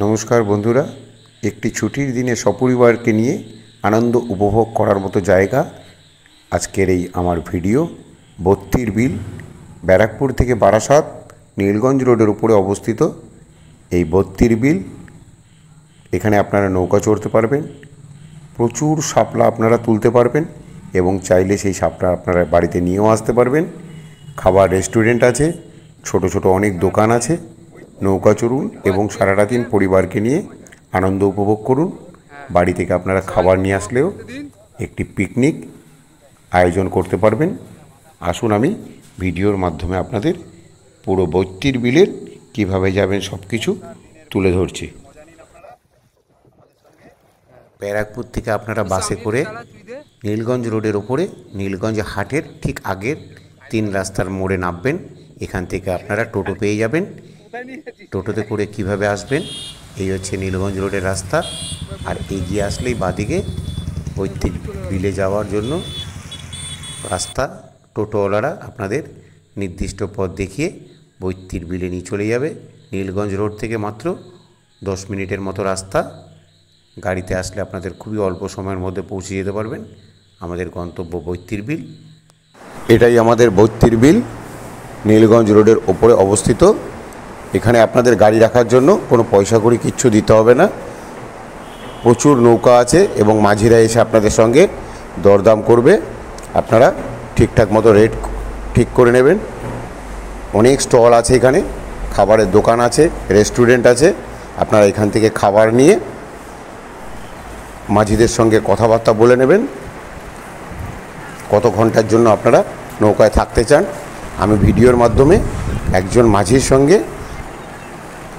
নমস্কার বন্ধুরা, একটি ছুটির দিনে সপরিবারকে নিয়ে আনন্দ উপভোগ করার মতো জায়গা আজকের এই আমার ভিডিও। বত্তির বিল, ব্যারাকপুর থেকে বারাসাত নীলগঞ্জ রোডের উপরে অবস্থিত এই বত্তির বিল। এখানে আপনারা নৌকা চড়তে পারবেন, প্রচুর শাপলা আপনারা তুলতে পারবেন এবং চাইলে সেই শাপলা আপনারা বাড়িতে নিয়েও আসতে পারবেন। খাবার রেস্টুরেন্ট আছে, ছোট ছোট অনেক দোকান আছে। নৌকা চড়ুন এবং সারাটা দিন পরিবারকে নিয়ে আনন্দ উপভোগ করুন। বাড়ি থেকে আপনারা খাবার নিয়ে আসলেও একটি পিকনিক আয়োজন করতে পারবেন। আসুন আমি ভিডিওর মাধ্যমে আপনাদের পুরো বত্তির বিলের কিভাবে যাবেন সব কিছু তুলে ধরছি। ব্যারাকপুর থেকে আপনারা বাসে করে নীলগঞ্জ রোডের ওপরে নীলগঞ্জ হাটের ঠিক আগের 3 রাস্তার মোড়ে নামবেন। এখান থেকে আপনারা টোটো পেয়ে যাবেন। টোটোতে করে কিভাবে আসবেন, এই হচ্ছে নীলগঞ্জ রোডের রাস্তা। আর এগিয়ে আসলেই বাদিকে বত্তির বিলে যাওয়ার জন্য রাস্তা। টোটোওয়ালারা আপনাদের নির্দিষ্ট পথ দেখিয়ে বত্তির বিলে নিয়ে চলে যাবে। নীলগঞ্জ রোড থেকে মাত্র 10 মিনিটের মতো রাস্তা। গাড়িতে আসলে আপনাদের খুবই অল্প সময়ের মধ্যে পৌঁছে যেতে পারবেন আমাদের গন্তব্য বত্তির বিল। এটাই আমাদের বত্তির বিল, নীলগঞ্জ রোডের ওপরে অবস্থিত। এখানে আপনাদের গাড়ি রাখার জন্য কোনো পয়সা কড়ি কিচ্ছু দিতে হবে না। প্রচুর নৌকা আছে এবং মাঝিরা এসে আপনাদের সঙ্গে দরদাম করবে। আপনারা ঠিকঠাক মতো রেট ঠিক করে নেবেন। অনেক স্টল আছে এখানে, খাবারের দোকান আছে, রেস্টুরেন্ট আছে। আপনারা এখান থেকে খাবার নিয়ে মাঝিদের সঙ্গে কথাবার্তা বলে নেবেন কত ঘন্টার জন্য আপনারা নৌকায় থাকতে চান। আমি ভিডিওর মাধ্যমে একজন মাঝির সঙ্গে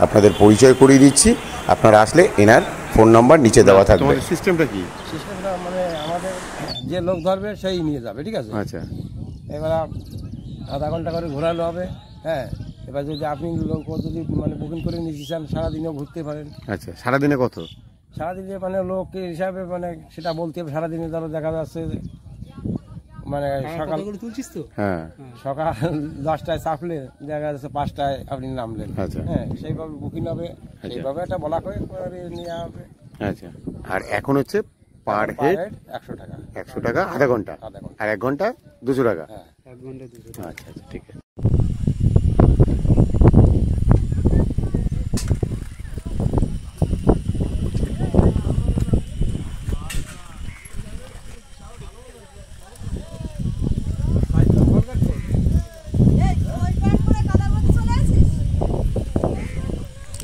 আপনাদের পরিচয় করিয়ে দিচ্ছি। আপনারা আসলে এনার ফোন নাম্বার নিচে দেওয়া থাকবে। সিস্টেমটা কি? সিস্টেমটা মানে আমাদের যে লোক ধরবে সেই নিয়ে যাবে, ঠিক আছে? আচ্ছা, এবার আধা ঘন্টা করে ঘোরানো হবে। হ্যাঁ, এবার যদি আপনি লোক যদি মানে বুকিং করে নিতে চান সারাদিনেও ঘুরতে পারেন। আচ্ছা, সারাদিনে কত? সারাদিনে মানে লোক হিসাবে মানে সেটা বলতে হবে। সারাদিনে ধরো দেখা যাচ্ছে মানে সকাল তুলছিস তো, হ্যাঁ, সকাল 10টায় চাপলে দেখা যাচ্ছে 5টায় আপনি নামলেন। আচ্ছা, হ্যাঁ, সেইভাবে বুকিং হবে, সেইভাবে একটা বলা করে নিয়ে হবে। আচ্ছা, আর এখন হচ্ছে পার হেড 100 টাকা। 100 টাকা আধা ঘন্টা, আর 1 ঘন্টা 200 টাকা। হ্যাঁ, 1 ঘন্টা 200 টাকা। আচ্ছা আচ্ছা, ঠিক আছে।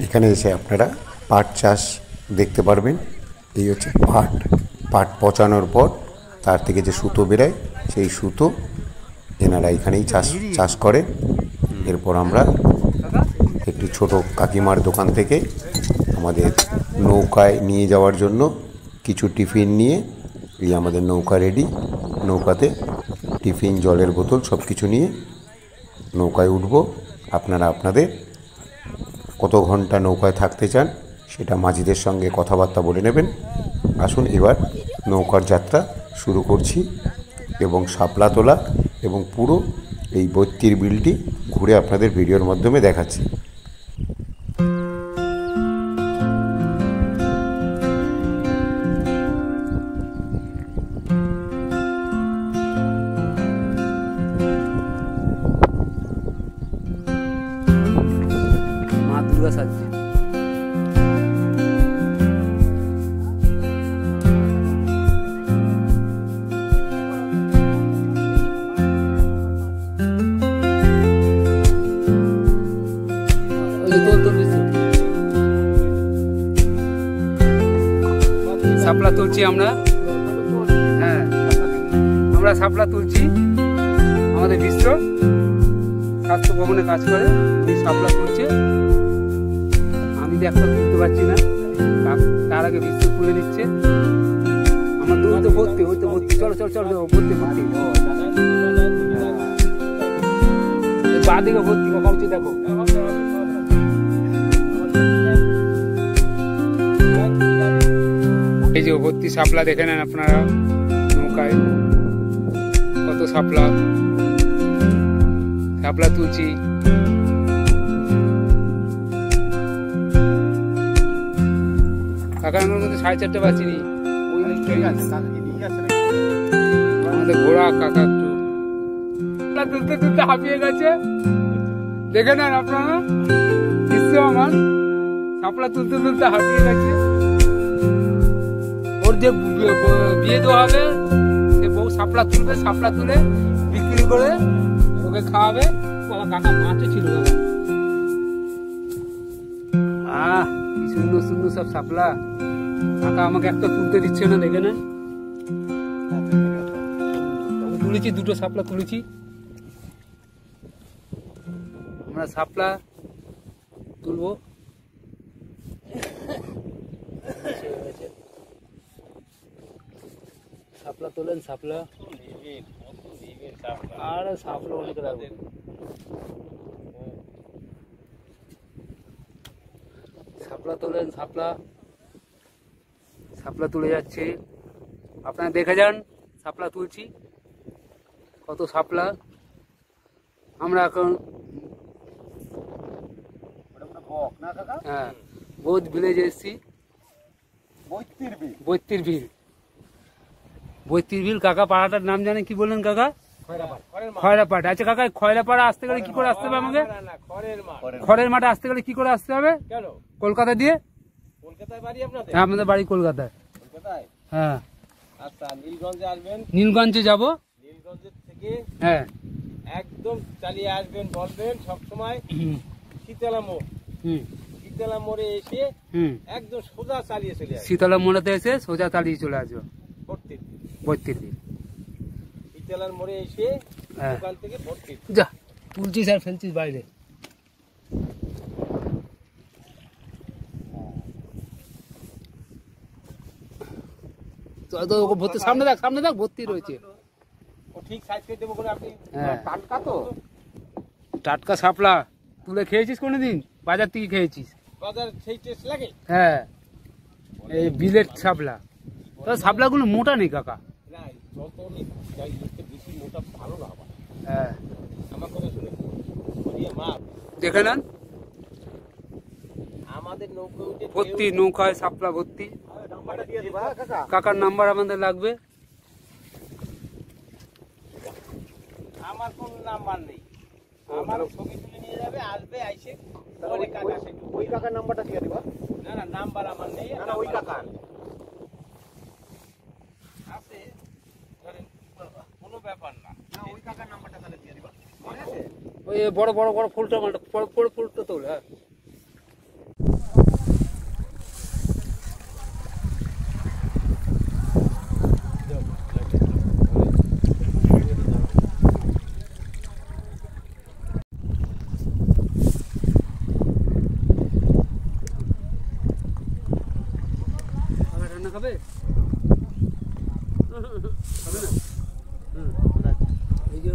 এখানে এসে আপনারা পাট চাষ দেখতে পারবেন। এই হচ্ছে পাট পচানোর পর তার থেকে যে সুতো বেরোয়, সেই সুতো এনারা এখানেই চাষ করে। এরপর আমরা একটি ছোট কাকিমার দোকান থেকে আমাদের নৌকায় নিয়ে যাওয়ার জন্য কিছু টিফিন নিয়ে, এই আমাদের নৌকা রেডি। নৌকাতে টিফিন, জলের বোতল সব কিছু নিয়ে নৌকায় উঠব। আপনারা আপনাদের কত ঘন্টা নৌকায় থাকতে চান সেটা মাঝিদের সঙ্গে কথাবার্তা বলে নেবেন। আসুন এবার নৌকার যাত্রা শুরু করছি এবং শাপলা তোলা এবং পুরো এই বত্তির বিলটি ঘুরে আপনাদের ভিডিওর মাধ্যমে দেখাচ্ছি। মা দুর্গা সাজছে। শাপলা তুলছি আমরা। হ্যাঁ, আমরা শাপলা তুলছি। আমাদের বিশ্ব স্বাস্থ্য ভবনে কাজ করে, শাপলা তুলছে। আমি একটা তুলতে পারছি না, তার আগে বিশ্ব তুলে নিচ্ছে। আমার তো ভর্তি, ওই তো ভর্তি। চলো চলো চলো, ভর্তি ভর্তি, বা দিকে ভর্তি করছি। দেখো এই যে ভর্তি শাপলা দেখে নেন আপনারা। নৌকায় কত শাপলা তুলছি। কাকা এখন কিন্তু 4:30 বাজেনি। আমাদের ঘোড়া কাকা একটু তুলতে তুলতে হাঁপিয়ে গেছে। দেখে নেন আপনারা দৃশ্য আমার, শাপলা তুলতে তুলতে হাঁপিয়ে গেছে। ওর যে বিয়ে দেওয়া হবে সে বউ শাপলা তুলবে, শাপলা তুলে বিক্রি করে ওকে খাওয়াবে। কাকা মাছও ছিল দাদা। কি সুন্দর সুন্দর সব শাপলা। কাকা আমাকে একটা তুলতে দিচ্ছে না, দেখে নেন। তুলেছি, দুটো শাপলা তুলেছি আমরা। শাপলা তুলবো। শাপলা তোলেন, শাপলা। আর শাপলা অনেক রাখবেন। শাপলা তোলেন, শাপলা। শাপলা তুলে যাচ্ছে, আপনারা দেখে যান। শাপলা তুলছি, কত শাপলা। আমরা এখন হ্যাঁ বহুত ভিলেজে এসছি। বৈত্তির ভিল। বৈত্তির ভিল কাকা পাড়াটার নাম জানে কি বললেন কাকা? খয়রাপাট। আচ্ছা কাকা, খয়রাপাড়া আসতে গেলে কি করে আসতে হবে আমাকে? খড়ের মাঠে আসতে গেলে কি করে আসতে হবে? কলকাতা দিয়ে? হ্যাঁ, আমাদের বাড়ি কলকাতায়। হ্যাঁ, আচ্ছা, নীলগঞ্জে আসবেন। নীলগঞ্জে যাব। নীলগঞ্জের থেকে হ্যাঁ একদম চালিয়ে আসবেন, বলবেন সবসময় শীতলা মোড়। শীতলা মোড়ে এসে একদম সোজা চালিয়ে চলে আসবে। শীতলা মোড়াতে এসে সোজা চালিয়ে চলে আসবো। বৈত্তির ভিল। শীতলার মোড়ে এসে ওখান থেকে বৈত্তির। যা তুলছিস আর ফেলছিস বাইরে। সামনে দেখ, সামনে দেখ, ভর্তি রয়েছে। ঠিক সাইজ করে দেবো করে আপনি। টাটকা তো? টাটকা শাপলা তুলে খেয়েছিস কোনোদিন? বাজার থেকে খেয়েছিস? বাজার সেই টেস্ট লাগে। হ্যাঁ, এই বিলেট শাপলা। তবে শাপলাগুলো মোটা নেই কাকা। না, যত বেশি মোটা ভালো না হবে। হ্যাঁ, আমার কথা শুনে মাপ দেখে নেন। আমাদের নৌকা উঠে ভর্তি, নৌকায় শাপলা ভর্তি। কাকার নাম্বার আমাদের লাগবে। আমার কোন নাম্বার নেই, আমার ছবি তুলে নিয়ে যাবে, আসবে, আইসে ওই কাকার নাম্বারটা দিয়ে দিবা। না না, নাম্বার আমার নেই। না, ওই কাকার আছে, ধরেন কোনো ব্যাপার না। ওই কাকার নাম্বারটা তাহলে দিয়ে দিবা। ওই বড় বড় বড় ফুলটা, বড় ফুলটা তোল। হ্যাঁ, খাবে না? এই যে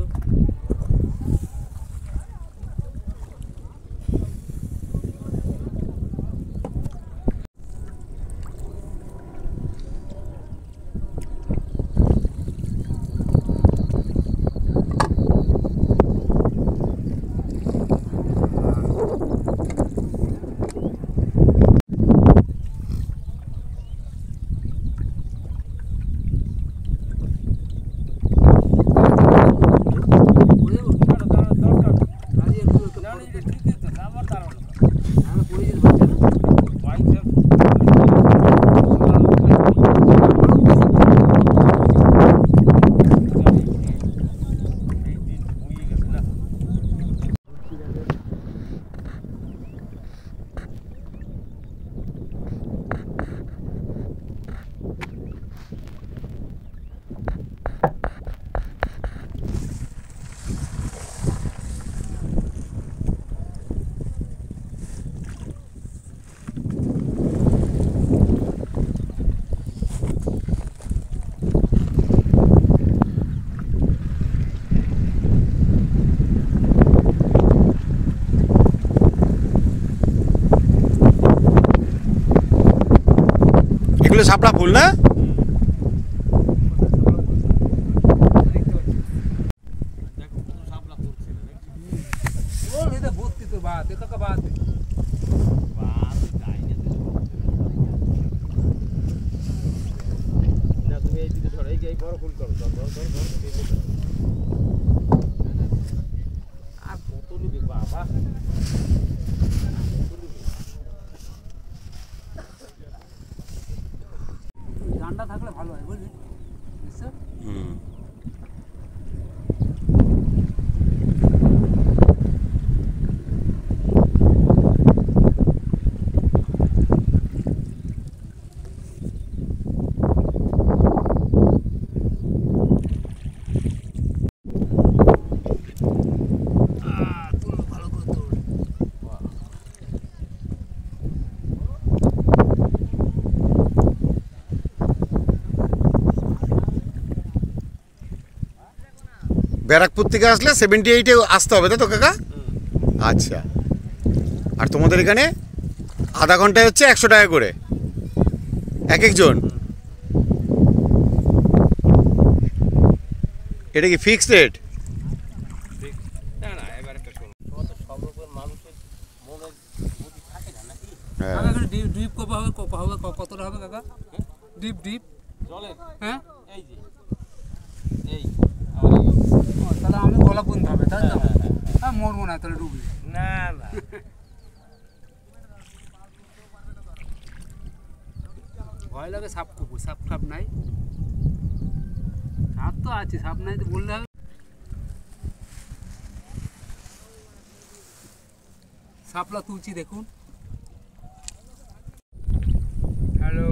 এগুলো শাপলা ফুল না? ভর্তি তো বাদ, কাকা বাদ। ডান্ডা থাকলে ভালো হয় বুঝলি, বুঝছো? ব্যারাকপুর থেকে আসলে 78-এ আসতে হবে, তাই তো কাকা? আচ্ছা। আর তোমাদের এখানে আধা ঘন্টায় হচ্ছে 100 টাকা করে এক একজন। এটা কি ফিক্সড রেট? কাকা এখানে ডিপ কপা হবে, কতটা হবে কাকা? ডিপ হ্যাঁ তাহলে আমি গলা বুনতে হবে, তাই তো? হ্যাঁ মরবো না তাহলে ডুবি না। ভয় লাগে সাপ কুকুর, সাপ নাই, সাপ তো আছে, সাপ নাই তো বললে হবে। সাপলা তুলছি দেখুন। হ্যালো,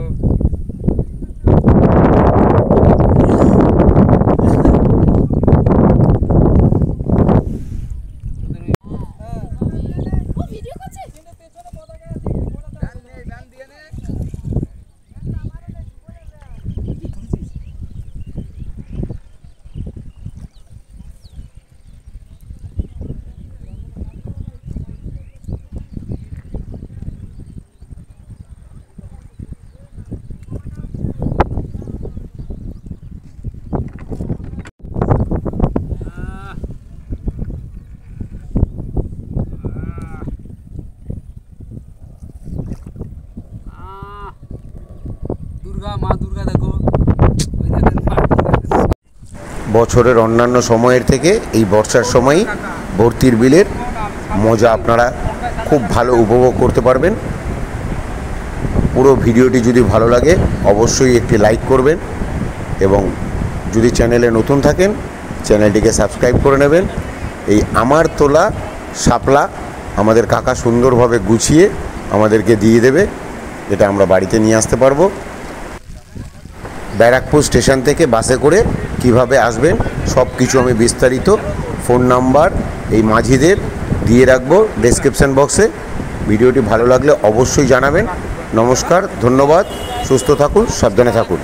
মা দুর্গা দেখো, ওই দেখেন বছরের অন্যান্য সময়ের থেকে এই বর্ষার সময়ই ভর্তির বিলের মজা আপনারা খুব ভালো উপভোগ করতে পারবেন। পুরো ভিডিওটি যদি ভালো লাগে অবশ্যই একটি লাইক করবেন এবং যদি চ্যানেলে নতুন থাকেন চ্যানেলটিকে সাবস্ক্রাইব করে নেবেন। এই আমার তোলা শাপলা আমাদের কাকা সুন্দরভাবে গুছিয়ে আমাদেরকে দিয়ে দেবে, এটা আমরা বাড়িতে নিয়ে আসতে পারবো। ব্যারাকপুর স্টেশন থেকে বাসে করে কিভাবে আসবেন সব কিছু আমি বিস্তারিত ফোন নাম্বার এই মাঝিদের দিয়ে রাখবো ডেসক্রিপশান বক্সে। ভিডিওটি ভালো লাগলে অবশ্যই জানাবেন। নমস্কার, ধন্যবাদ, সুস্থ থাকুন, সাবধানে থাকুন।